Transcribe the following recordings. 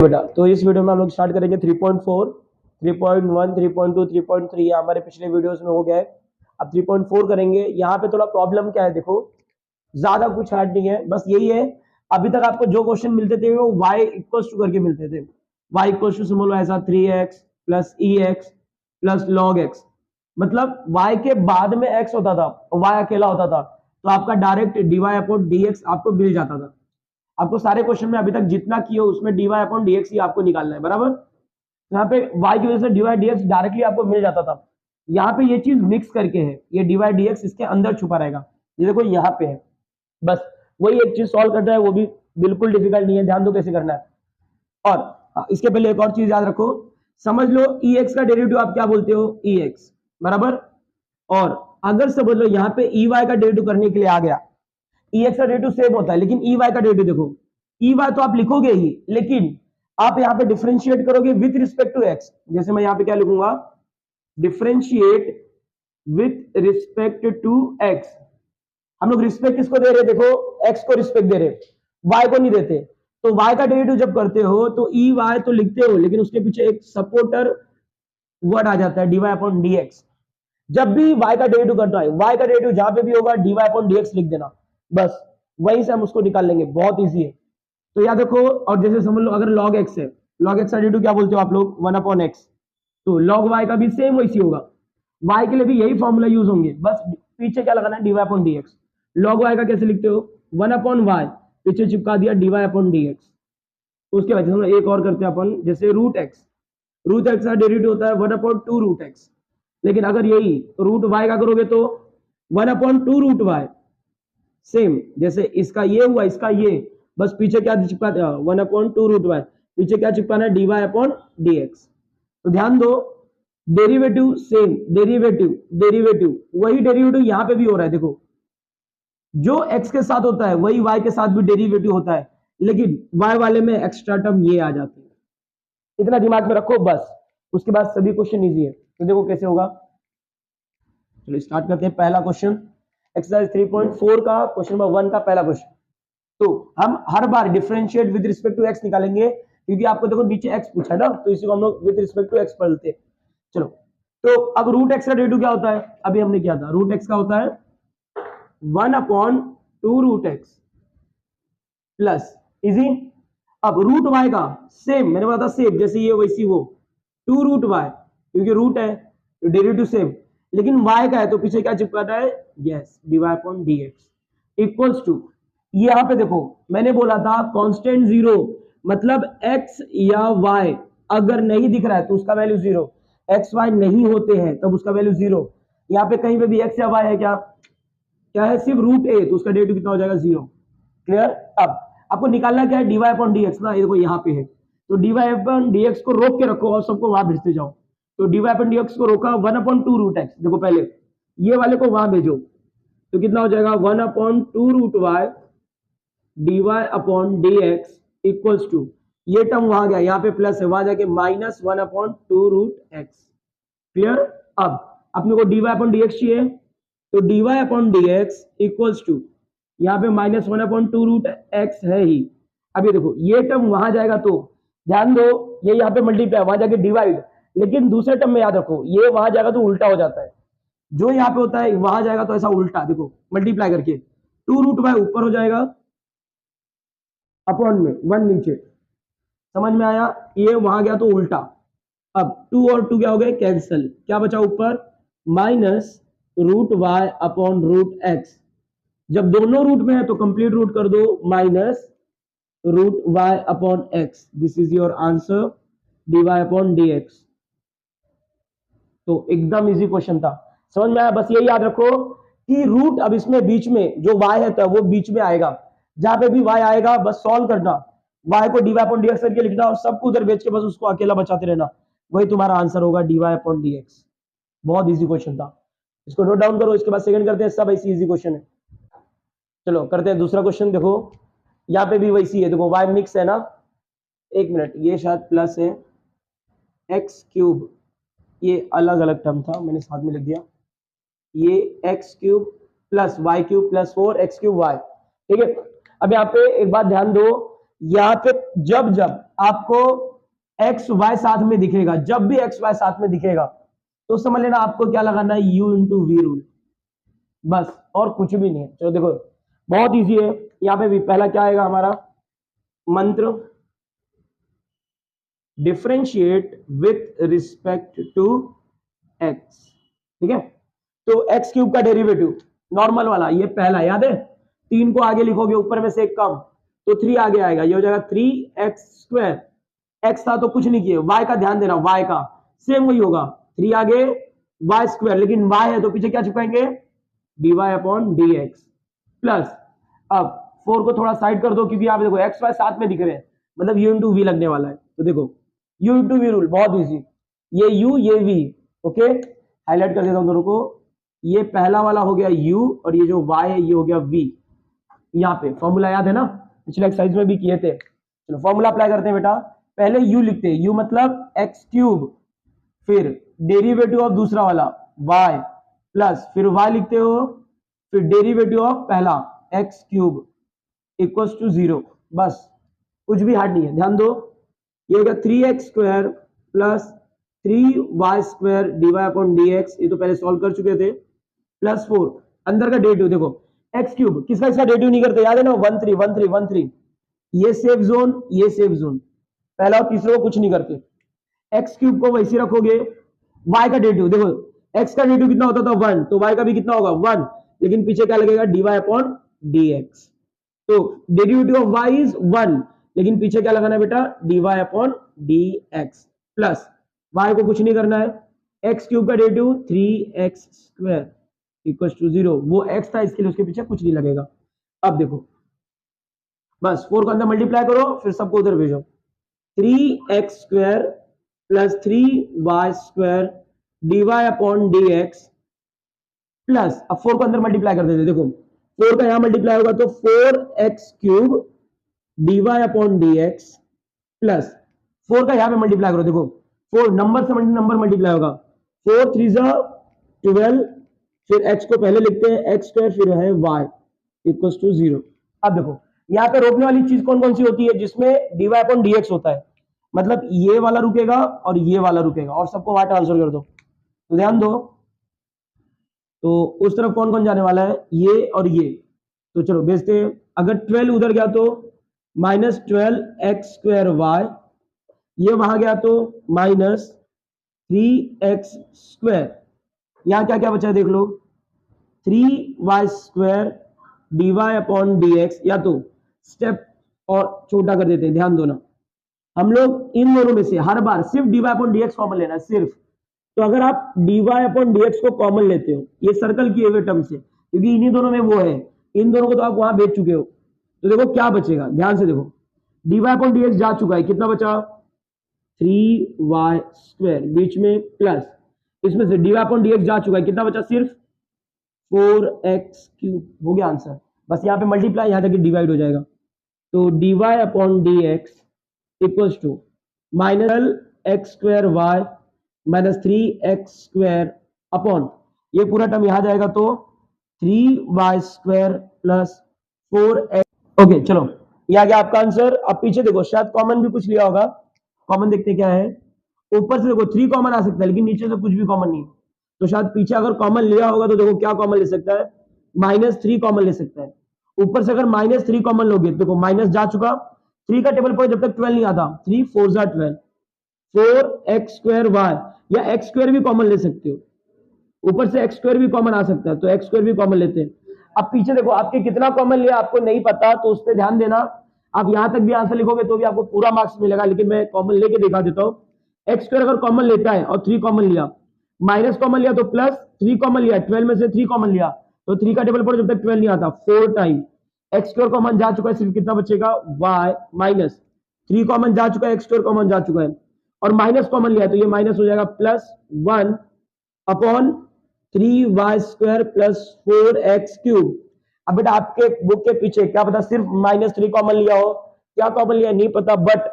बेटा तो इस वीडियो में हम लोग स्टार्ट करेंगे 3.4, 3.1, 3.2, 3.3 ये हमारे पिछले वीडियोस में हो गया है। अब 3.4 करेंगे। यहाँ पे थोड़ा प्रॉब्लम क्या है, देखो ज्यादा कुछ हार्ड नहीं है, बस यही है अभी तक आपको जो क्वेश्चन मिलते थे वो y इक्वल टू करके मिलते थे। y इक्वल टू सिंबल ऐसा 3x plus ex plus log x, मतलब y के बाद में x होता था, y अकेला होता था, तो आपका डायरेक्ट dy अपॉन dx आपको मिल जाता था। आपको सारे क्वेश्चन में अभी तक जितना किए हो उसमें dy अपॉन dx ही आपको निकालना है, बराबर। यहाँ पे y की वजह से dy dx डायरेक्टली आपको मिल जाता था। यहाँ पे ये चीज मिक्स करके है, ये dy dx इसके अंदर छुपा रहेगा, ये देखो यहाँ पे है। बस वही एक चीज सॉल्व करना है, वो भी बिल्कुल डिफिकल्ट नहीं है, ध्यान दो कैसे करना है। और इसके पहले एक और चीज याद रखो, समझ लो ex का डेरिवेटिव आप क्या बोलते हो, ex, बराबर। और अगर समझ लो यहाँ पे ey का डेरिवेटिव करने के लिए आ गया, ex का डेरिवेटिव सेम होता है, लेकिन ey का डेरिवेटिव देखो, ey तो आप लिखोगे ही, लेकिन आप यहाँ पे डिफरेंशिएट करोगे विथ रिस्पेक्ट टू x। जैसे मैं यहाँ पे क्या लिखूंगा, differentiate with respect to x। हम लोग रिस्पेक्ट किसको दे रहे, देखो x को रिस्पेक्ट दे रहे, y को नहीं देते। तो y का डेरिवेटिव जब करते हो तो ey तो लिखते हो, लेकिन उसके पीछे एक सपोर्टर वर्ड आ जाता है dy अपॉन dx। जब भी y का डेरिवेटिव करना है, y का डेरिवेटिव जहां पे भी होगा dy अपॉन dx लिख देना, बस वहीं से हम उसको निकाल लेंगे, बहुत इजी है। तो याद रखो। और जैसे समझ लो अगर log x है, log x का डेरिवेटिव क्या बोलते हो आप लोग, 1 अपॉन x, तो log y का भी सेम वैसी होगा, y के लिए भी यही फॉर्मूला यूज होंगे, बस पीछे क्या लगाना है, dy upon dx। log y का कैसे लिखते हो, 1 अपॉन y, पीछे चिपका दिया dy अपॉन dx। उसके बाद हम एक और करते हैं अपन, जैसे रूट x का डेरिवेटिव होता है 1 अपॉन 2 रूट x, लेकिन अगर यही रूट y का करोगे तो 1 अपॉन 2 रूट y, सेम जैसे इसका ये हुआ, इसका ये, बस पीछे क्या चिपकाते हैं, 1 अपॉन 2 रूट y, पीछे क्या चिपकाना है, dy अपॉन dx। तो ध्यान दो, डेरिवेटिव सेम, डेरिवेटिव वही डेरिवेटिव यहाँ पे भी हो रहा है, देखो जो x के साथ होता है वही y के साथ भी डेरिवेटिव होता है, लेकिन y वाले में एक्स्ट्रा टर्म ये आ जाती है। इतना दिमाग में रखो बस, उसके बाद सभी क्वेश्चन इजी है। तो देखो कैसे होगा, चलो स्टार्ट करते हैं। पहला क्वेश्चन एक्सरसाइज 3.4 का क्वेश्चन नंबर 1 का पहला क्वेश्चन। तो हम हर बार differentiate with respect to x निकालेंगे, क्योंकि आपको देखो नीचे x पूछा है ना, तो इसी को हम लोग विद रिस्पेक्ट टू x पढ़ते हैं। चलो, तो अब रूट x का डेरिवेटिव क्या होता है, अभी हमने किया था, रूट x का होता है 1 upon 2 root x plus, easy. अब रूट y का सेम, मैंने बोला था सेम, जैसे ये वैसी वो 2 रूट y, क्योंकि रूट है तो डेरिवेटिव सेम, लेकिन y का है तो पीछे क्या चिपकाना है, yes, dy upon dx equals to, यहाँ पे देखो मैंने बोला था कांस्टेंट जीरो, मतलब x या y अगर नहीं दिख रहा है तो उसका वैल्यू जीरो, x y नहीं होते हैं तब उसका वैल्यू जीरो। यहाँ पे कहीं पे भी x या y है क्या है, सिर्फ रूट a, तो उसका डेरिवेटिव कितना हो जाएगा, जीरो। क्लियर। अब आपको निकालना क्या है, dy अपॉन dx ना, ये देखो यहाँ पे है, तो dy अपॉन dx को रोक के रखो और सबको वहां भेजते जाओ। तो dy अपॉन dx को रोका 1 अपॉन 2 रूट x, देखो पहले ये वाले को वहां भेजो, तो कितना हो जाएगा 1 upon 2 root y dy upon dx equals to, ये टर्म वहां गया, यहाँ पे प्लस है, वहां जाके minus 1 upon 2 root x। Clear. अब अपने को dy अपॉन dx चाहिए, तो dy upon dx equals to, यहाँ पे माइनस 1 अपॉन 2 रूट x है ही। अब ये देखो ये टर्म वहां जाएगा, तो ध्यान दो ये यहाँ पे मल्टीप्लाई, वहां जाके डिवाइड, लेकिन दूसरे टर्म में याद रखो ये वहां जाएगा तो उल्टा हो जाता है, जो यहाँ पे होता है वहां जाएगा तो ऐसा उल्टा, देखो मल्टीप्लाई करके 2 रूट y ऊपर हो जाएगा अपॉन में 1 नीचे, समझ में आया, ये वहां गया तो उल्टा। अब 2 और 2 क्या हो गए, कैंसिल, क्या बचा ऊपर, minus root y upon root x। जब दोनों रूट में है तो कंप्लीट रूट कर दो, minus root y upon x, this is your answer, dy upon dx। तो एकदम इजी क्वेश्चन था, समझ में आया। बस यही याद रखो कि रूट, अब इसमें बीच में जो y है तो वो बीच में आएगा, जहां पे भी y आएगा बस सॉल्व करना, y को dy अपॉन dx करके लिखना और सबको उधर भेज के बस उसको अकेला बचाते रहना, वही तुम्हारा आंसर होगा, dy अपॉन dx। बहुत इजी क्वेश्चन था, इसको नोट डाउन करो, इसके बाद सेकंड करते हैं, सब ऐसी इजी क्वेश्चन है। चलो करते हैं दूसरा क्वेश्चन। देखो यहाँ पे भी वैसी है, देखो y मिक्स है ना, एक मिनट, ये शायद प्लस है, एक्स क्यूब, ये अलग अलग टर्म था मैंने साथ में लिख दिया, ये x cube plus y cube plus 4 x cube y, ठीक है। अब यहाँ पे एक बात ध्यान दो, यहाँ पे जब जब आपको एक्स वाई साथ में दिखेगा, जब भी एक्स वाई साथ में दिखेगा तो समझ लेना आपको क्या लगाना है, यू इंटू वी रूल, बस और कुछ भी नहीं है। चलो देखो बहुत इजी है। यहाँ पे भी पहला क्या आएगा हमारा मंत्र, differentiate with respect to x, ठीक है। तो एक्स क्यूब का डेरिवेटिव नॉर्मल वाला ये पहला याद है, 3 को आगे लिखोगे ऊपर में से एक कम तो 3 आगे आएगा, ये हो जाएगा 3x²। एक्स था तो कुछ नहीं किए, वाई का ध्यान देना, वाई का सेम वही होगा, 3 आगे y², लेकिन y है तो पीछे क्या चिपकाएंगे, dy/dx प्लस, अब 4 को थोड़ा साइड कर दो क्योंकि यहाँ पे देखो एक्स वाई साथ में दिख रहे हैं, मतलब u इंटू वी लगने वाला है। तो देखो u इंटू वी रूल बहुत इजी, ये u ये v, ओके हाईलाइट कर देता हूं दोनों को, ये पहला वाला हो गया u और ये जो y है ये हो गया v। यहाँ पे फॉर्मूला याद है ना, पिछले एक्सरसाइज में भी किए थे। चलो फॉर्मूला अप्लाई करते हैं बेटा, पहले u लिखते हैं, u मतलब x³, फिर डेरिवेटिव ऑफ दूसरा वाला y प्लस, फिर y लिखते हो, फिर डेरिवेटिव ऑफ पहला x³ इक्वल्स टू 0, बस कुछ भी हार्ड नहीं है। ध्यान दो ये होगा 3x² प्लस 3y² dy/dx, ये तो पहले सॉल्व कर चुके थे, प्लस 4 अंदर का डेरिवेटिव देखो x³ किसका इसका डेरिवेटिव नहीं करते, याद है ना 1 3 1 3 1 3, ये सेफ जोन ये सेफ जोन, पहला और तीसरा को कुछ नहीं करते। x³ को वैसे रखोगे, y का डेरिवेटिव देखो x का डेरिवेटिव कितना होता था 1, तो y का भी कितना होगा 1, लेकिन पीछे क्या लगेगा dy/dx, तो डेरिवेटिव ऑफ y इज 1, लेकिन पीछे क्या लगाना है बेटा dy/dx प्लस, y को कुछ नहीं करना है, x³ का डेरिवेटिव 3x² इक्वल्स टू 0, वो x था इसके लिए उसके पीछे कुछ नहीं लगेगा। अब देखो बस 4 को अंदर मल्टीप्लाई करो फिर सबको उधर भेजो, 3x² plus 3y² dy/dx plus, अब 4 को अंदर मल्टीप्लाई कर देते, देखो 4 का यहां मल्टीप्लाई होगा तो 4x³ dy/dx प्लस 4 का यहां पे मल्टीप्लाई करो, देखो 4 नंबर से नंबर मल्टीप्लाई होगा, 4 3 12, फिर x को पहले लिखते हैं x² फिर है y इक्वल्स टू 0। अब देखो यहाँ पे रोकने वाली चीज कौन कौन सी होती है, जिसमें dy/dx होता है, मतलब ये वाला रुकेगा और ये वाला रुकेगा और सबको वहां ट्रांसफर कर दो। तो ध्यान दो, तो उस तरफ कौन कौन जाने वाला है, ये और ये, तो चलो भेजते हैं। अगर 12 उधर गया तो -12x²y, ये वहां गया तो -3x², यहां क्या क्या बचा है देख लो, 3y² dy/dx, या तो स्टेप और छोटा कर देते हैं, ध्यान दो ना, हम लोग इन दोनों में से हर बार सिर्फ dy/dx कॉमन लेना है सिर्फ, तो अगर आप dy/dx को कॉमन लेते हो ये सर्कल किए हुए टर्म से, क्योंकि इन्हीं दोनों में वो है, इन दोनों को तो आप वहां भेज चुके हो, तो देखो क्या बचेगा, ध्यान से देखो dy/dx जा चुका है, कितना बचा 3y², बीच में प्लस, इसमें से dy/dx जा चुका है, कितना बचा सिर्फ 4x³ हो गया आंसर, बस यहाँ पे मल्टीप्लाई यहाँ तक डिवाइड हो जाएगा, तो dy/dx equals to -x²y -3x² upon, ये पूरा टर्म यहां जाएगा तो 3y² प्लस 4x। ओके चलो ये आ गया आपका आंसर। अब पीछे देखो शायद कॉमन भी कुछ लिया होगा, कॉमन देखते क्या है, ऊपर से देखो 3 कॉमन आ सकता है लेकिन नीचे से कुछ भी कॉमन नहीं, तो शायद पीछे अगर कॉमन लिया होगा तो देखो क्या कॉमन ले सकता है, -3 कॉमन ले सकता है, ऊपर से अगर -3 कॉमन लोगे देखो माइनस जा चुका, 3 का टेबल पर जब तक 12 नहीं आता, 3 4 12, 4x²y, या x² भी कॉमन ले सकते हो, ऊपर से x² भी कॉमन आ सकता है तो x² भी कॉमन लेते हैं। अब पीछे देखो आपके कितना कॉमन लिया आपको नहीं पता, तो उस पर ध्यान देना, आप यहां तक भी आंसर लिखोगे तो भी आपको पूरा मार्क्स मिलेगा, लेकिन मैं कॉमन लेके दिखा देता हूँ। x² अगर कॉमन लेता है और 3 कॉमन लिया, माइनस कॉमन लिया तो प्लस, 3 कॉमन लिया 12 में से 3 कॉमन लिया तो 3 का टेबल पर जब तक 12 नहीं आता 4 टाइम x² कॉमन जा चुका है, सिर्फ कितना बचेगा y, माइनस 3 कॉमन जा चुका है, x² कॉमन जा चुका है, और माइनस कॉमन लिया तो ये माइनस हो जाएगा +1 अपॉन 3y² प्लस 4x³। अब बेटा आपके बुक के पीछे क्या पता सिर्फ -3 कॉमन लिया हो, क्या कॉमन लिया नहीं पता, बट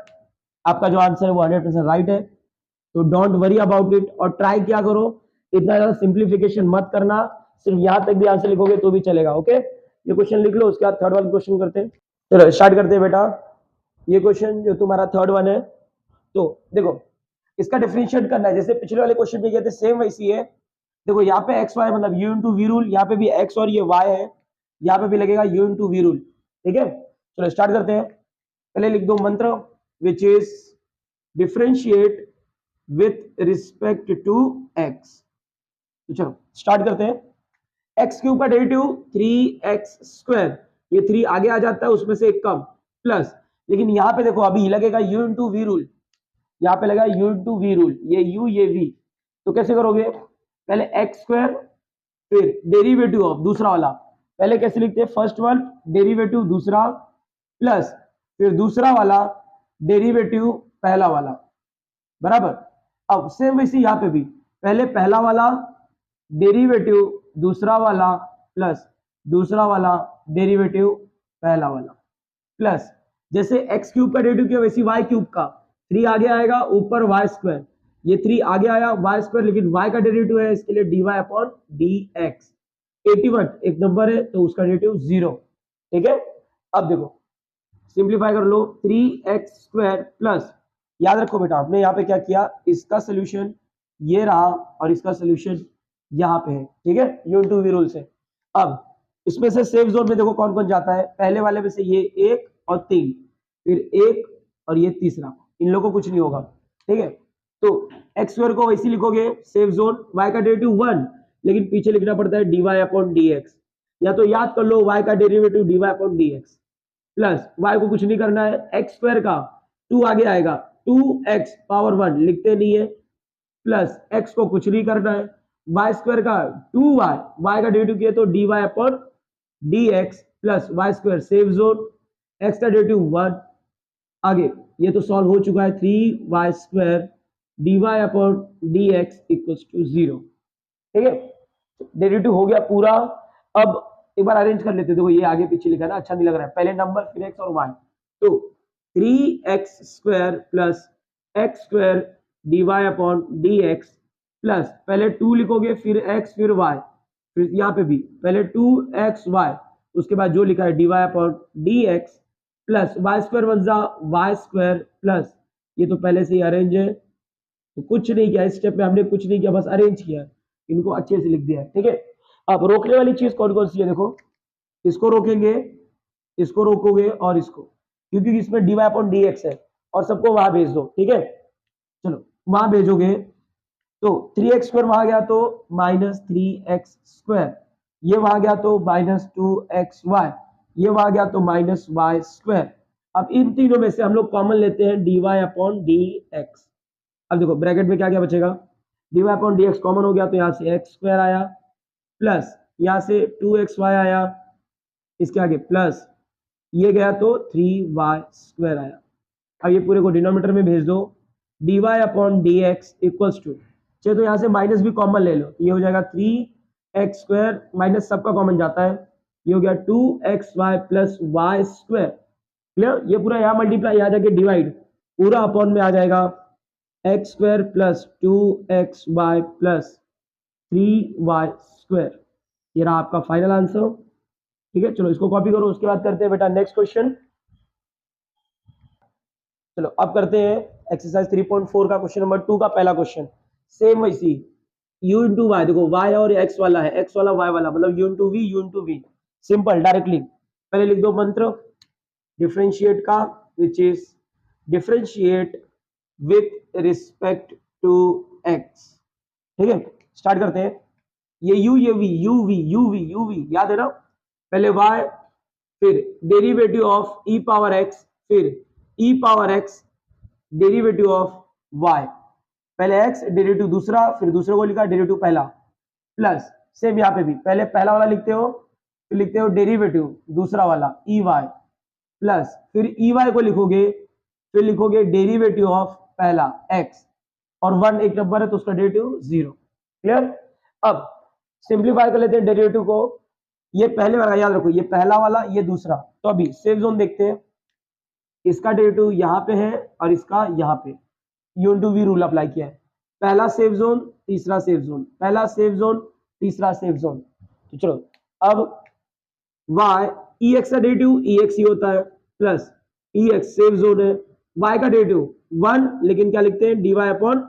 आपका जो आंसर है वो 100% राइट है, तो डोंट वरी अबाउट इट, और ट्राई क्या करो इतना ज्यादा सिंप्लीफिकेशन मत करना, सिर्फ यहां तक भी आंसर लिखोगे तो भी चलेगा। ओके ये क्वेश्चन लिख लो, उसके बाद थर्ड वाला क्वेश्चन करते हैं, चलो स्टार्ट करते हैं बेटा। ये क्वेश्चन जो तुम्हारा थर्ड वन है। तो देखो इसका डिफरेंशिएट करना है, जैसे पिछले वाले क्वेश्चन में किए थे सेम वैसी है। देखो यहाँ पे एक्स वाई मतलब यू इंटू वी रूल, यहाँ पे भी एक्स और ये वाई है, यहाँ पे भी लगेगा यू इंटू वी रूल। ठीक है, चलो स्टार्ट करते हैं। पहले लिख दो मंत्र which is differentiate with respect to x. तो चलो स्टार्ट करते हैं। एक्स क्यूब का डेरिवेटिव 3x², ये 3 आगे आ जाता है उसमें से एक कम, प्लस लेकिन यहाँ पे देखो अभी लगेगा u इंटू वी रूल, यहाँ पे लगा u इंटू वी रूल, ये u ये v। तो कैसे करोगे, पहले x², फिर डेरिवेटिव ऑफ दूसरा वाला, पहले कैसे लिखते हैं फर्स्ट वन डेरिवेटिव दूसरा, प्लस फिर दूसरा वाला डेरिवेटिव पहला वाला, बराबर। अब सेम वैसे यहाँ पे भी पहले पहला वाला डेरिवेटिव दूसरा वाला, प्लस दूसरा वाला डेरिवेटिव पहला वाला, प्लस जैसे एक्स क्यूब का डेरिवेटिव किया वैसे वाई क्यूब का 3 आगे आएगा ऊपर y², ये 3 आगे आया y², लेकिन y का डेरिवेटिव है इसके लिए dy अपॉन dx। 81 एक नंबर है तो उसका डेरिवेटिव 0। ठीक है, अब देखो सिंप्लीफाई कर लो, 3x² प्लस, याद रखो बेटा आपने यहाँ पे क्या किया, इसका सोल्यूशन ये रहा और इसका सोल्यूशन यहाँ पे है। ठीक है, यू इंटू वी रूल से। अब इसमें से सेफ जोन में देखो कौन कौन जाता है, पहले वाले में से ये 1 और 3, फिर 1 और ये तीसरा, इन लोगों को कुछ नहीं होगा। ठीक है, तो x² को वैसे लिखोगे सेफ जोन, y का डेरिवेटिव 1, लेकिन पीछे लिखना पड़ता है dy अपॉन dx, या तो याद कर लो y का derivative dy upon dx, plus y को कुछ नहीं करना है, x² का 2 आगे आएगा 2x पावर 1 लिखते नहीं है, प्लस x को कुछ नहीं करना है, y² का 2y, y का डेरिवेटिव किया तो dy upon dx plus y² safe zone, x का डेरिवेटिव 1। आगे ये तो सॉल्व हो चुका है, 3y² dy upon dx equals to 0। ठीक है, डेरिवेटिव हो गया पूरा। अब एक बार अरेंज कर लेते, देखो ये आगे पीछे लिखा है ना, अच्छा नहीं लग रहा है, पहले नंबर फिर x और y, तो 3x² plus x² dy upon dx, plus पहले 2 लिखोगे फिर x फिर y, फिर यहाँ पे भी पहले 2xy, उसके बाद जो लिखा है dy upon dx, plus y² बन जा y² प्लस, ये तो पहले से ही अरेंज है तो कुछ नहीं किया, इस स्टेप में हमने कुछ नहीं किया, बस अरेंज किया, इनको अच्छे से लिख दिया है। ठीक है, अब रोकने वाली चीज कौन कौन सी है, देखो इसको रोकेंगे, इसको रोकोगे और इसको, क्योंकि इसमें dy अपॉन dx है, और सबको वहां भेज दो। ठीक है, चलो वहां भेजोगे तो 3x² वहां गया तो -3x², ये वहां गया तो -2xy, ये वहां गया तो -y²। अब इन तीनों में से हम लोग कॉमन लेते हैं dy अपॉन dx। अब देखो ब्रैकेट में क्या क्या बचेगा, dy अपॉन dx कॉमन हो गया तो यहाँ से x² आया, प्लस यहाँ से 2xy आया, इसके आगे प्लस ये गया तो 3y² आया। अब ये पूरे को डिनोमिनेटर में भेज दो, dy upon dx equals to, चलो तो यहाँ से माइनस भी कॉमन ले लो, ये हो जाएगा 3x², माइनस सबका कॉमन जाता है, ये हो गया 2xy प्लस y²। क्लियर, ये पूरा यहाँ मल्टीप्लाई, यहाँ जाके डिवाइड, पूरा अपॉन में आ जाएगा x² plus 2xy plus 3y²। ये रहा आपका फाइनल आंसर। ठीक है, चलो इसको कॉपी करो, उसके बाद करते हैं बेटा नेक्स्ट क्वेश्चन। चलो अब करते हैं एक्सरसाइज 3.4 का क्वेश्चन नंबर 2 का पहला क्वेश्चन। सेम वैसी u इंटू वाई, देखो y और x वाला है, x वाला y वाला, मतलब u into v, simple directly. पहले लिख दो मंत्र डिफरेंशिएट का, which is differentiate with respect to x। ठीक है, स्टार्ट करते हैं। ये u ये v, u v याद है ना, पहले y फिर derivative of e power x, फिर e power x derivative of y, पहले x डेरिवेटिव दूसरा, फिर दूसरे को लिखा डेरिवेटिव पहला, प्लस सेम यहाँ पे भी पहले पहला वाला लिखते हो, फिर लिखते हो डेरिवेटिव दूसरा वाला ई वाई, प्लस फिर ई वाई को लिखोगे, फिर लिखोगे डेरिवेटिव ऑफ पहला x, और 1 एक नंबर है तो उसका डेरिवेटिव 0। क्लियर, अब सिंप्लीफाई कर लेते हैं डेरिवेटिव को। ये पहले वाला याद रखो, ये पहला वाला ये दूसरा, तो अभी सेफ जोन देखते हैं, इसका डेरिवेटिव यहाँ पे है और इसका यहाँ पे, u into v rule apply किया है, पहला सेफ जोन तीसरा सेफ जोन, पहला सेफ जोन तीसरा सेफ जोन। तो चलो अब y ex का डेरिवेटिव ex ही होता है, plus e x safe zone है, y का डेरिवेटिव 1 लेकिन क्या लिखते हैं dy upon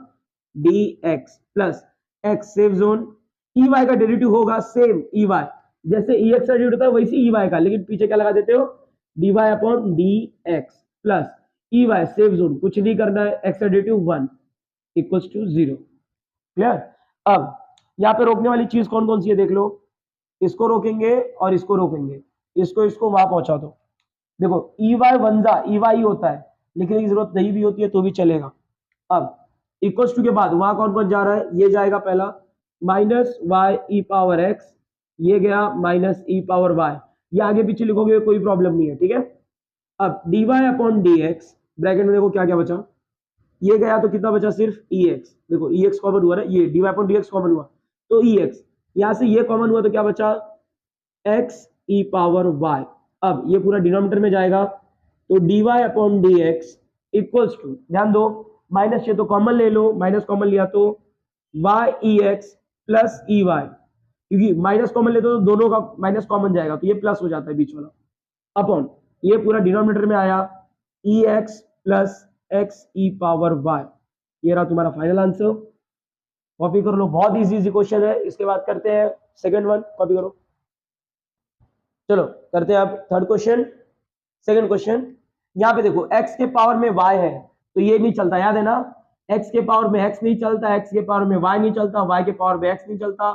d x plus x safe zone, e y का डेरिवेटिव होगा सेम ई वाई, जैसे ई एक्स का डेरिवेटिव होता है वैसे ई वाई का, लेकिन पीछे क्या लगा देते हो dy upon d x plus e y safe zone, कुछ नहीं करना है, एक्स का डेरिवेटिव 1 इक्वल्स टू 0। क्लियर। अब यहाँ पे रोकने वाली चीज कौन कौन सी है देख लो, इसको रोकेंगे और इसको रोकेंगे, इसको वहां पहुंचा दो। देखो E Y Vanaja E Y होता है, लिखने की जरूरत नहीं भी होती है तो भी चलेगा। अब इक्वल्स टू के बाद वहां कौन कौन जा रहा है, ये जाएगा पहला माइनस वाई ई पावर एक्स, ये गया माइनस ई पावर वाई, ये आगे पीछे लिखोगे कोई प्रॉब्लम नहीं है, ठीक है। अब d y upon d x, bracket में देखो क्या क्या बचा, ये गया तो कितना बचा सिर्फ ई एक्स, देखो ई एक्स कॉमन हुआ ना, ये d y upon d x common हुआ तो ई एक्स, यहां से ये कॉमन हुआ तो क्या बचा एक्स ई पावर वाई। अब ये पूरा डिनोमिनेटर में जाएगा तो d y upon d x equals to, ध्यान दो माइनस ये तो कॉमन ले लो, माइनस कॉमन लिया तो वाई ई एक्स प्लस ई वाई, क्योंकि माइनस कॉमन लेते तो दोनों का माइनस कॉमन जाएगा तो ये प्लस हो जाता है बीच वाला, अपॉन ये पूरा डिनोमिनेटर में आया ई एक्स प्लस एक्स ई पावर वाई। ये रहा तुम्हारा फाइनल आंसर, कॉपी कर लो, बहुत इजी क्वेश्चन है। इसके बाद करते हैं सेकंड वन, कॉपी करो। चलो करते हैं अब थर्ड क्वेश्चन। सेकंड क्वेश्चन यहाँ पे देखो x के पावर में y है तो ये नहीं चलता, याद है ना, x के पावर में x नहीं चलता, x के पावर में y नहीं चलता, y के पावर में x नहीं चलता,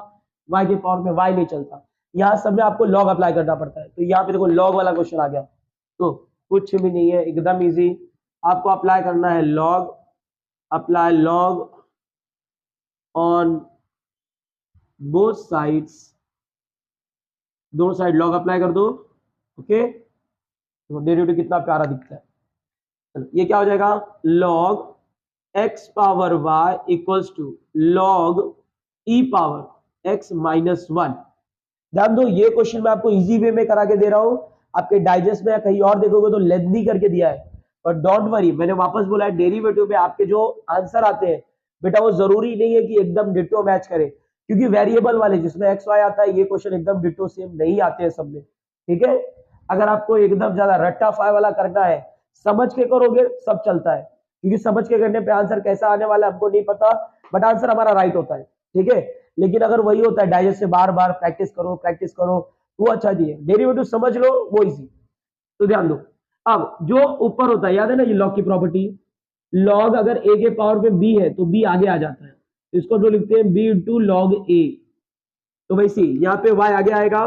y के पावर में y नहीं चलता, यहाँ सब में आपको लॉग अप्लाई करना पड़ता है। तो यहाँ पे देखो लॉग वाला क्वेश्चन आ गया, तो कुछ भी नहीं है, एकदम इजी, आपको अप्लाई करना है log, apply log on both sides, दोनों साइड लॉग अप्लाई कर दो, ओके। तो डेरिवेटिव कितना प्यारा दिखता है, चलो ये क्या हो जाएगा log x power y equals to log e power x minus 1। ध्यान दो ये क्वेश्चन मैं आपको इजी वे में करा के दे रहा हूं, आपके डाइजेस्ट में या कहीं और देखोगे तो लेंथी करके दिया है, पर डोंट वरी, मैंने वापस बोला है डेरिवेटिव में आपके जो आंसर आते हैं बेटा वो जरूरी नहीं है कि एकदम डिट्टो मैच करे, क्योंकि वेरिएबल वाले जिसमें एक्स वाई आता है ये क्वेश्चन एकदम डिट्टो सेम नहीं आते हैं सब में, ठीक है। अगर आपको एकदम ज्यादा रट्टा फाई वाला करना है समझ के करोगे सब चलता है, क्योंकि समझ के करने पे आंसर कैसा आने वाला है हमको नहीं पता, बट आंसर हमारा राइट होता है, ठीक है। लेकिन अगर वही होता है डाइजेस्ट से बार बार प्रैक्टिस करो वो अच्छा नहीं है, डेरिवेटिव समझ लो वो इजी। तो ध्यान दो, अब जो ऊपर होता है याद है ना ये लॉग की प्रॉपर्टी, लॉग अगर a के पावर पे b है तो b आगे आ जाता है, इसको जो लिखते हैं b इंटू लॉग a, तो वैसे यहाँ पे y आगे आएगा,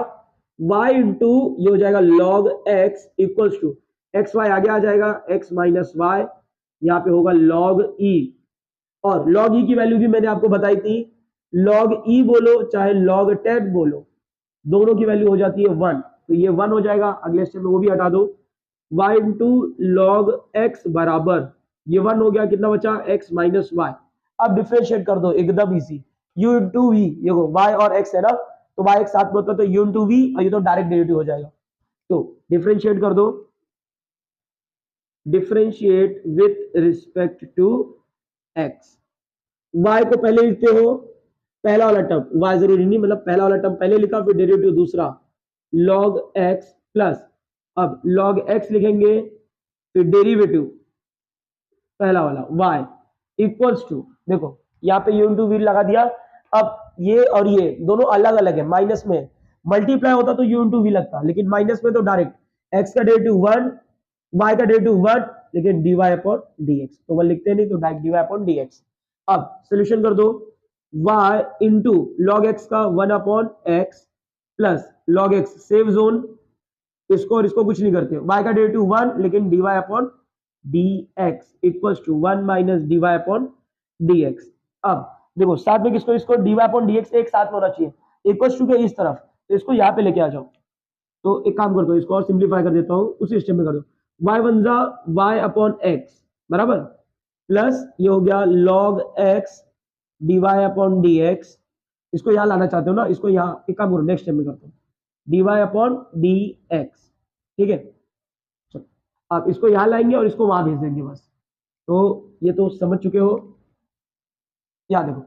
y इंटू ये हो जाएगा log x equals to x y आगे आ जाएगा x माइनस वाई, यहाँ पे होगा log e, और log e की वैल्यू भी मैंने आपको बताई थी, log e बोलो चाहे log 10 बोलो दोनों की वैल्यू हो जाती है 1, तो ये 1 हो जाएगा, अगले स्टेप में वो भी हटा दो, y इंटू लॉग x बराबर ये 1 हो गया, कितना बचा x माइनस वाई। अब डिफरेंशिएट कर दो एकदम इजी, u इंटू वी, देखो y और x है ना तो y एक साथ में होता है तो u इंटू वी, और ये तो डायरेक्ट डेरिवेटिव हो जाएगा, तो डिफरेंशिएट कर दो, differentiate with respect to x, y को पहले लिखते हो पहला वाला टर्म, y जरूरी नहीं मतलब पहला वाला टर्म पहले लिखा फिर डेरिवेटिव दूसरा log x प्लस, अब log x लिखेंगे फिर डेरिवेटिव पहला वाला y इक्वल्स टू, देखो यहाँ पे u इंटू वी लगा दिया, अब ये और ये दोनों अलग अलग है, माइनस में मल्टीप्लाई होता तो u इंटू वी लगता, लेकिन माइनस में तो डायरेक्ट x का डेरिवेटिव 1 y का डेरिवेटिव 1, लेकिन dy अपॉन dx, तो वो लिखते नहीं तो डायरेक्ट dy अपॉन dx। अब सोल्यूशन कर दो, y इंटू लॉग x का 1 upon x plus log x save zone, इसको और इसको कुछ नहीं करते, y का डेरिवेटिव 1 लेकिन dy upon dx equals to 1 minus dy upon dx। अब देखो साथ में किसको, इसको dy अपॉन dx एक साथ में होना चाहिए, इक्वल्स टू के इस तरफ, तो इसको यहाँ पे लेके आ जाओ, तो एक काम कर दो इसको और सिंप्लीफाई कर देता हूँ, उसी स्टेप में कर दो, y वन जा y अपॉन x बराबर प्लस ये हो गया log x dy upon dx, इसको यहाँ लाना चाहते हो ना, इसको यहाँ एक काम करो नेक्स्ट स्टेप में करता हूँ dy अपॉन dx, ठीक है। चलो आप इसको यहाँ लाएंगे और इसको वहां भेज देंगे बस, तो ये तो समझ चुके हो। यहाँ देखो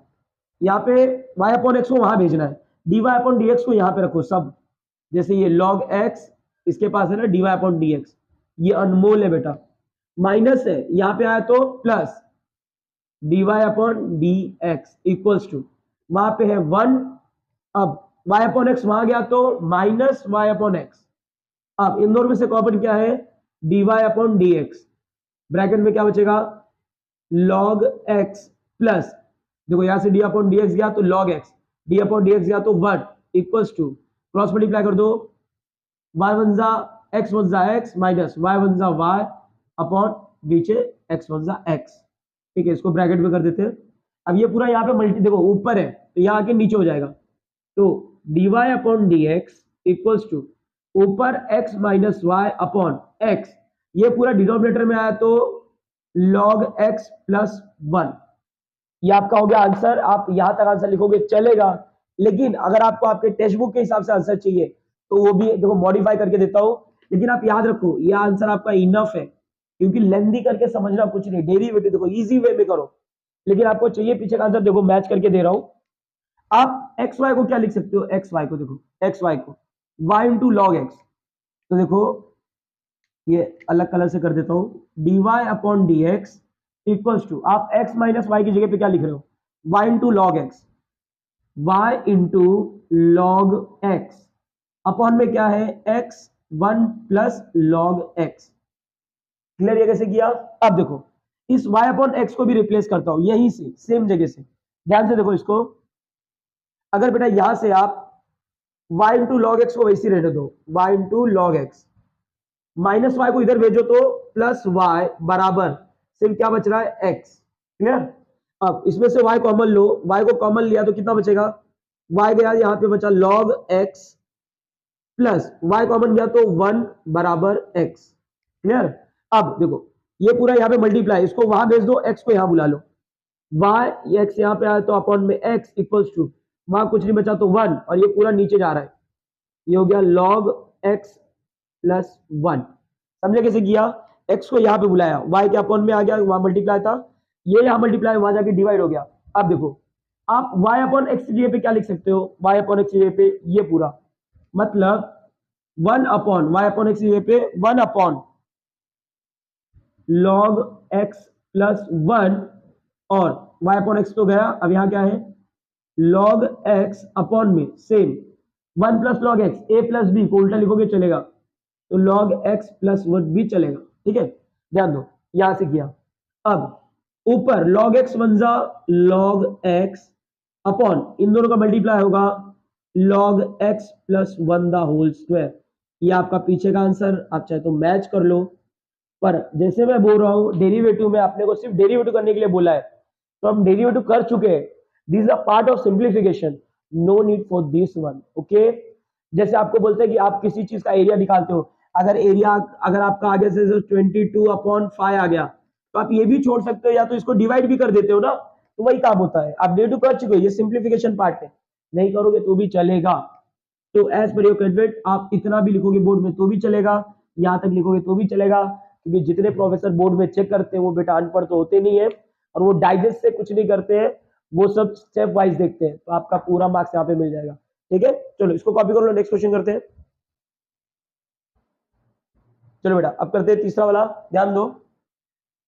यहाँ पे y अपॉन एक्स को वहां भेजना है, dy अपॉन dx को यहाँ पे रखो सब, जैसे ये log x इसके पास है ना dy अपॉन dx, ये अनमोल है बेटा, माइनस है, यहाँ पे आया तो plus dy upon d x equals to, वहां पे है 1, अब y अपॉन एक्स वहां गया तो माइनस y अपॉन एक्स। अब इन दोनों में से कॉमन क्या है, dy upon d x, bracket में क्या बचेगा log x प्लस, देखो यहां से डी अपॉन डी एक्स गया तो log x, D upon d x गया तो 1 इक्वल्स टू, क्रॉस मल्टीप्लाई कर दो, y वन जा x वन जा x माइनस y वन जा y अपॉन नीचे x वन जा x। ठीक है, इसको ब्रैकेट में कर देते हैं। अब ये पूरा यहाँ पे मल्टी, देखो ऊपर है तो यहाँ आके नीचे हो जाएगा, तो dy upon d x equals to ऊपर x minus y upon x, ये पूरा डिनोमिनेटर में आया तो log x प्लस 1। ये आपका हो गया आंसर। आप यहां तक आंसर लिखोगे चलेगा, लेकिन अगर आपको आपके टेक्स्ट बुक के हिसाब से आंसर चाहिए तो वो भी देखो मॉडिफाई करके देता हूं, लेकिन आप याद रखो ये आंसर आपका इनफ है, क्योंकि लेंथी करके समझना कुछ नहीं, डेरिवेटिव देखो इजी वे में करो, लेकिन आपको चाहिए पीछे का आंसर, देखो मैच करके दे रहा हूं। आप एक्स वाई को क्या लिख सकते हो, एक्स वाई को देखो, एक्स वाई को y इंटू लॉग एक्स, तो देखो ये अलग कलर से कर देता हूं, dy upon d x equals to, आप x माइनस वाई की जगह पे क्या लिख रहे हो, y into log x, y into log x upon में क्या है x 1 plus log x। Clear ये कैसे किया। अब देखो इस y अपॉन एक्स को भी रिप्लेस करता हूं यहीं से सेम जगह से, ध्यान से देखो इसको, अगर बेटा यहां से आप y इंटू लॉग एक्स को वैसे ही रहने दो, y into log x minus y को इधर भेजो तो प्लस वाई बराबर सिर्फ क्या बच रहा है x। क्लियर। अब इसमें से y कॉमन लो, y को कॉमन लिया तो कितना बचेगा, y गया यहां पे बचा log x plus y common गया तो 1 बराबर x। क्लियर। अब देखो ये पूरा यहाँ पे मल्टीप्लाई, इसको वहां भेज दो, x को यहां बुला लो, y ये x यहाँ पे आया तो अपॉन में x इक्वल्स टू, वहां कुछ नहीं बचा तो 1, और ये पूरा नीचे जा रहा है, ये हो गया log x प्लस 1। समझे कैसे किया, x को यहाँ पे बुलाया, y के अपॉन में आ गया, वहां मल्टीप्लाई था, ये यहाँ मल्टीप्लाई वहां जाके डिवाइड हो गया। अब देखो आप y अपॉन एक्स की जगह पे क्या लिख सकते हो, y अपॉन एक्स की जगह पे ये पूरा, मतलब 1 अपॉन y अपॉन एक्स की जगह पे 1 अपॉन log x प्लस 1, और y अपॉन एक्स तो गया, अब यहाँ क्या है log x अपॉन में same 1 plus log x, a plus b को उल्टा लिखोगे चलेगा, तो log x प्लस 1 भी चलेगा। ठीक है, ध्यान दो यहां से किया। अब ऊपर log x वन जा log x अपॉन इन दोनों का मल्टीप्लाई होगा log x plus 1 the whole square, ये आपका पीछे का आंसर, आप चाहे तो मैच कर लो, पर जैसे मैं बोल रहा हूं डेरिवेटिव में आपने को सिर्फ डेरिवेटिव करने के लिए बोला है, तो हम डेरिवेटिव कर चुके हैं, this is a part of simplification, no need for this one. Okay, जैसे आपको बोलते हैं कि आप किसी चीज का एरिया निकालते हो, अगर एरिया अगर आपका आगे से 22 अपॉन 5 आ गया तो आप ये भी छोड़ सकते हो, या तो इसको डिवाइड भी कर देते हो ना, तो वही काम होता है। आप डेरिवेटिव कर चुके हो, ये सिंप्लीफिकेशन पार्ट है, नहीं करोगे तो भी चलेगा। तो एज पर योर कंसेंट आप इतना भी लिखोगे बोर्ड में तो भी चलेगा, यहां तक लिखोगे तो भी चलेगा, क्योंकि जितने प्रोफेसर बोर्ड में चेक करते हैं वो बेटा अनपढ़ तो होते नहीं है, और वो डाइजेस्ट से कुछ नहीं करते हैं, वो सब स्टेप वाइज देखते हैं, तो आपका पूरा मार्क्स यहाँ पे मिल जाएगा। ठीक है, चलो इसको कॉपी कर लो, नेक्स्ट क्वेश्चन करते हैं। चलो बेटा अब करते हैं तीसरा वाला, ध्यान दो,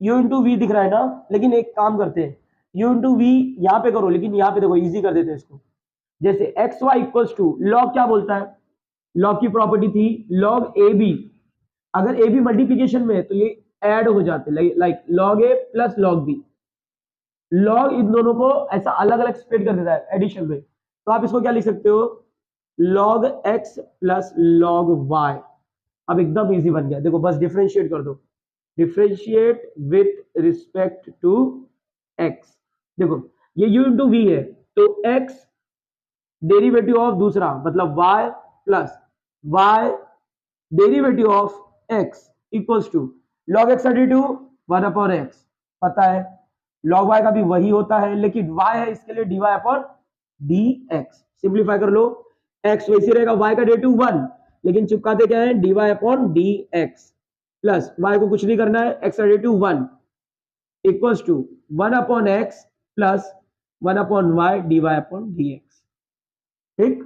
u इंटू वी दिख रहा है ना, लेकिन एक काम करते हैं, u इंटू वी यहाँ पे करो, लेकिन यहाँ पे देखो इजी कर देते हैं इसको, जैसे x y equals to, log क्या बोलता है, लॉग की प्रॉपर्टी थी लॉग ए बी, अगर ए बी मल्टीप्लीकेशन में है तो ये ऐड हो जाते, like log a plus log b, log इन दोनों को ऐसा अलग अलग स्प्लिट कर देता है एडिशन में, तो आप इसको क्या लिख सकते हो, log x plus log y। अब एकदम इजी बन गया, देखो बस डिफरेंशिएट कर दो, differentiate with respect to x, देखो ये u इंटू वी है, तो x डेरिवेटिव ऑफ दूसरा मतलब y plus y derivative of x equals to log x 32 1 upon x, पता है log y का भी वही होता है, लेकिन y है इसके लिए dy अपॉन dx, सिंप्लीफाई कर लो, x वैसे रहेगा, y का डेरिवेटिव 1, लेकिन चिपकाते क्या है dy upon dx, plus y को कुछ नहीं करना है, x का derivative 1 equals to 1 upon x plus 1 upon y dy upon dx। ठीक,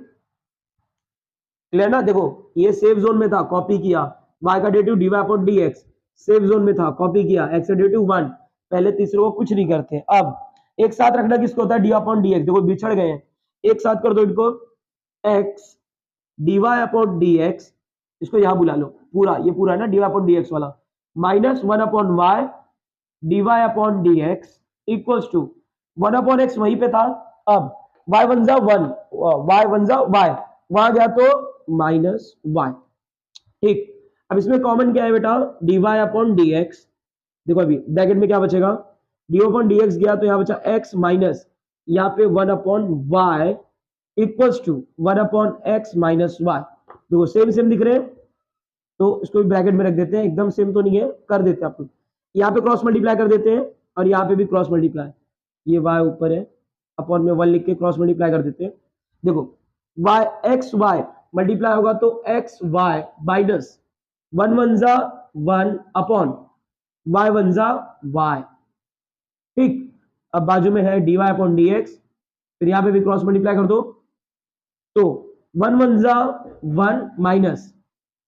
क्लियर ना, देखो ये सेफ जोन में था, कॉपी किया, y का derivative dy upon dx, safe zone में था, कॉपी किया, एक्स डेरिवेटिव 1, पहले तीसरे को कुछ नहीं करते। अब एक साथ रखना किसको होता है, डी अपॉन डी एक्स, देखो बिछड़ गए हैं, एक साथ कर दो इनको, x d y upon d x, इसको यहां बुला लो पूरा, ये पूरा है ना d y upon d x वाला, minus 1 upon y d y upon d x equals to 1 upon x वहीं पे था, अब वाई वन जा वन, वाई वन जा वाई, वहां गया तो माइनस वाई। ठीक, अब इसमें कॉमन क्या है बेटा, d y upon d x, देखो अभी ब्रैकेट में क्या बचेगा, डी अपॉन डी एक्स गया तो यहाँ बचा एक्स माइनस यहाँ पे 1 upon y equals to 1 upon x minus y, देखो सेम सेम दिख रहे हैं, तो इसको भी ब्रैकेट में रख देते हैं, एकदम सेम तो नहीं है, कर देते हैं आपको, यहाँ पे क्रॉस मल्टीप्लाई कर देते हैं और यहाँ पे भी क्रॉस मल्टीप्लाई, ये वाई ऊपर है, अपॉन में 1 लिख के क्रॉस मल्टीप्लाई कर देते हैं, देखो वाई एक्स वाई मल्टीप्लाई होगा तो एक्स वाई माइनस 1 वन जा 1 अपॉन वाई वन जा वाई। ठीक, अब बाजू में है d y upon d x, फिर यहाँ पे भी क्रॉस मल्टीप्लाई कर दो, तो 1 वन जा 1 minus